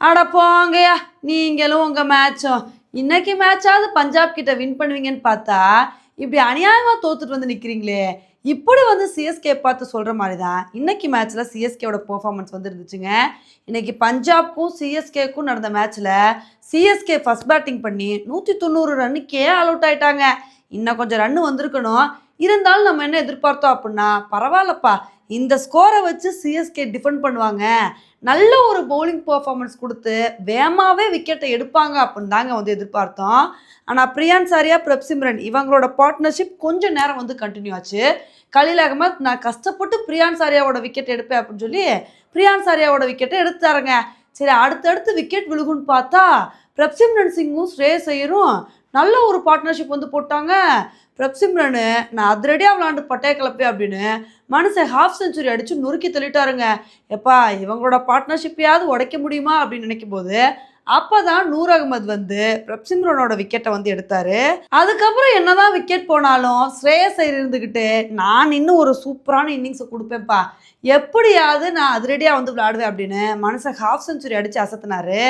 அட போங்கயா, நீங்களும் உங்கள் மேட்சும். இன்னைக்கு மேட்சாவது பஞ்சாப் கிட்ட வின் பண்ணுவீங்கன்னு பார்த்தா இப்படி அநியாயமாக தோத்துட்டு வந்து நிற்கிறீங்களே. இப்படி வந்து சிஎஸ்கே பார்த்து சொல்கிற மாதிரி தான் இன்னைக்கு மேட்ச்சில் சிஎஸ்கேவோட பெர்ஃபார்மன்ஸ் வந்து இருந்துச்சுங்க. இன்னைக்கு பஞ்சாப்க்கும் சிஎஸ்கேக்கும் நடந்த மேட்ச்சில் சிஎஸ்கே ஃபர்ஸ்ட் பேட்டிங் பண்ணி 190 ரன்னுக்கே ஆல் அவுட் ஆயிட்டாங்க. இன்னும் கொஞ்சம் ரன்னு வந்திருக்கணும். இருந்தாலும் நம்ம என்ன எதிர்பார்த்தோம் அப்படின்னா, பரவாயில்லப்பா இந்த ஸ்கோரை வச்சு சிஎஸ்கே டிஃபெண்ட் பண்ணுவாங்க, நல்ல ஒரு பவுலிங் பர்ஃபார்மன்ஸ் கொடுத்து வேகமாகவே விக்கெட்டை எடுப்பாங்க அப்படின்னு தாங்க வந்து எதிர்பார்த்தோம். ஆனால் பிரியான் சாரியா, பிரப்சிம்ரன் இவங்களோட பார்ட்னர்ஷிப் கொஞ்சம் நேரம் வந்து கண்டினியூ ஆச்சு. கலீல் அகமத் நான் கஷ்டப்பட்டு பிரியான் சாரியாவோட விக்கெட் எடுப்பேன் அப்படின்னு சொல்லி பிரியான் சாரியாவோட விக்கெட்டை எடுத்தாருங்க. சரி, அடுத்தடுத்து விக்கெட் விழுகுன்னு பார்த்தா பிரப்சிம்ரன் சிங்கும் ஸ்ரேயஸ் ஐயரும் நல்ல ஒரு பார்ட்னர்ஷிப் வந்து போட்டாங்க. பிரப்சிம்ரனு நான் அதிரடியாக விளாண்டு பட்டைய கிளப்பே அப்படின்னு மனுஷன் ஹாஃப் செஞ்சுரி அடித்து நொறுக்கி தள்ளிட்டாருங்க. எப்பா இவங்களோட பார்ட்னர்ஷிப்பையாவது உடைக்க முடியுமா அப்படின்னு நினைக்கும் போது அப்போதான் நூர் அகமது வந்து பிரப்சிம்ரனோட விக்கெட்டை வந்து எடுத்தாரு. அதுக்கப்புறம் என்னதான் விக்கெட் போனாலும் ஸ்ரேயஸ் ஐயர் இருந்துக்கிட்டு நான் இன்னும் ஒரு சூப்பரான இன்னிங்ஸை கொடுப்பேன்ப்பா, எப்படியாவது நான் அதிரடியாக வந்து விளையாடுவேன் அப்படின்னு மனுஷன் ஹாஃப் செஞ்சுரி அடித்து அசத்தினாரு.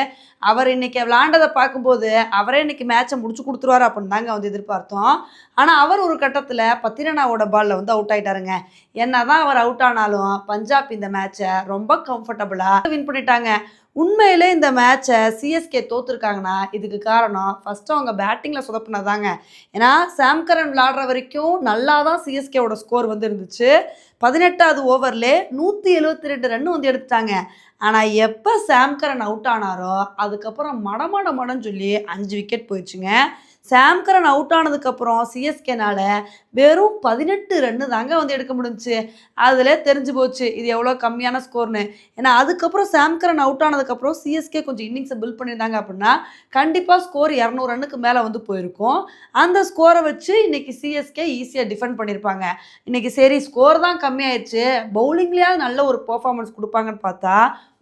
அவர் இன்னைக்கு விளையாண்டதை பார்க்கும்போது அவரே இன்னைக்கு மேட்சை முடிச்சு கொடுத்துருவாரு அப்படின்னு தாங்க வந்து எதிர்பார்த்தோம். ஆனால் அவர் ஒரு கட்டத்தில் பத்திரனாவோட பாலில் வந்து அவுட் ஆகிட்டாருங்க. என்னதான் அவர் அவுட் ஆனாலும் பஞ்சாப் இந்த மேட்சை ரொம்ப கம்ஃபர்டபுளாக வின் பண்ணிட்டாங்க. உண்மையிலே இந்த மேட்சை சிஎஸ்கே தோற்றுருக்காங்கன்னா இதுக்கு காரணம் ஃபஸ்ட்டு அவங்க பேட்டிங்கில் சொதப்பினதாங்க. ஏன்னா சாம்கரன் விளாடுற வரைக்கும் நல்லா தான் சிஎஸ்கேவோட ஸ்கோர் வந்து இருந்துச்சு. 18வது ஓவர்லே 172 ரன் வந்து எடுத்துட்டாங்க. ஆனால் எப்போ சாம்கரன் அவுட் ஆனாரோ அதுக்கப்புறம் மடன்னு சொல்லி 5 விக்கெட் போயிடுச்சுங்க. சாம்கரன் அவுட் ஆனதுக்கப்புறம் சிஎஸ்கேனால வெறும் 18 ரன்னு தாங்க வந்து எடுக்க முடிஞ்சிச்சு. அதில் தெரிஞ்சு போச்சு இது எவ்வளோ கம்மியான ஸ்கோர்னு. ஏன்னா அதுக்கப்புறம் சாம்கரன் அவுட் ஆனதுக்கப்புறம் சிஎஸ்கே கொஞ்சம் இன்னிங்ஸை பில்ட் பண்ணியிருந்தாங்க அப்படின்னா கண்டிப்பாக ஸ்கோர் 200 ரன்னுக்கு மேலே வந்து போயிருக்கும். அந்த ஸ்கோரை வச்சு இன்றைக்கி சிஎஸ்கே ஈஸியாக டிஃபெண்ட் பண்ணியிருப்பாங்க. இன்றைக்கி சரி ஸ்கோர் தான் கம்மியாயிடுச்சு, பவுலிங்லேயாவது நல்ல ஒரு பர்ஃபார்மன்ஸ் கொடுப்பாங்கன்னு பார்த்தா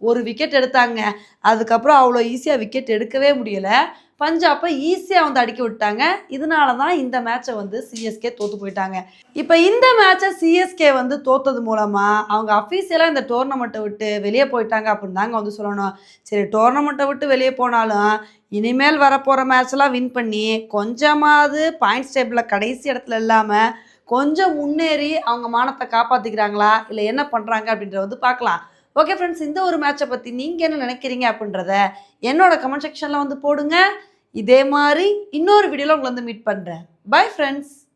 ஒரு விக்கெட் எடுத்தாங்க. அதுக்கப்புறம் அவ்வளோ ஈஸியாக விக்கெட் எடுக்கவே முடியலை. பஞ்சாப்பை ஈஸியாக வந்து அடிக்க விட்டாங்க. இதனால தான் இந்த மேட்சை வந்து சிஎஸ்கே தோற்று போயிட்டாங்க. இப்போ இந்த மேட்சை சிஎஸ்கே வந்து தோற்றது மூலமாக அவங்க அஃபீஷியலாக இந்த டோர்னமெண்ட்டை விட்டு வெளியே போயிட்டாங்க அப்படின்னு தாங்க வந்து சொல்லணும். சரி, டோர்னமெண்ட்டை விட்டு வெளியே போனாலும் இனிமேல் வரப்போகிற மேட்ச்லாம் வின் பண்ணி கொஞ்சமாவது பாயிண்ட்ஸ் டேபிளில் கடைசி இடத்துல இல்லாமல் கொஞ்சம் முன்னேறி அவங்க மானத்தை காப்பாற்றிக்கிறாங்களா இல்லை என்ன பண்ணுறாங்க அப்படின்றத வந்து பார்க்கலாம். ஓகே ஃப்ரெண்ட்ஸ், இந்த ஒரு மேட்சை பற்றி நீங்கள் என்ன நினைக்கிறீங்க அப்படின்றத என்னோட கமெண்ட் செக்ஷனில் வந்து போடுங்க. இதே மாதிரி இன்னொரு வீடியோவில் உங்களை வந்து மீட் பண்ணுறேன். Bye friends.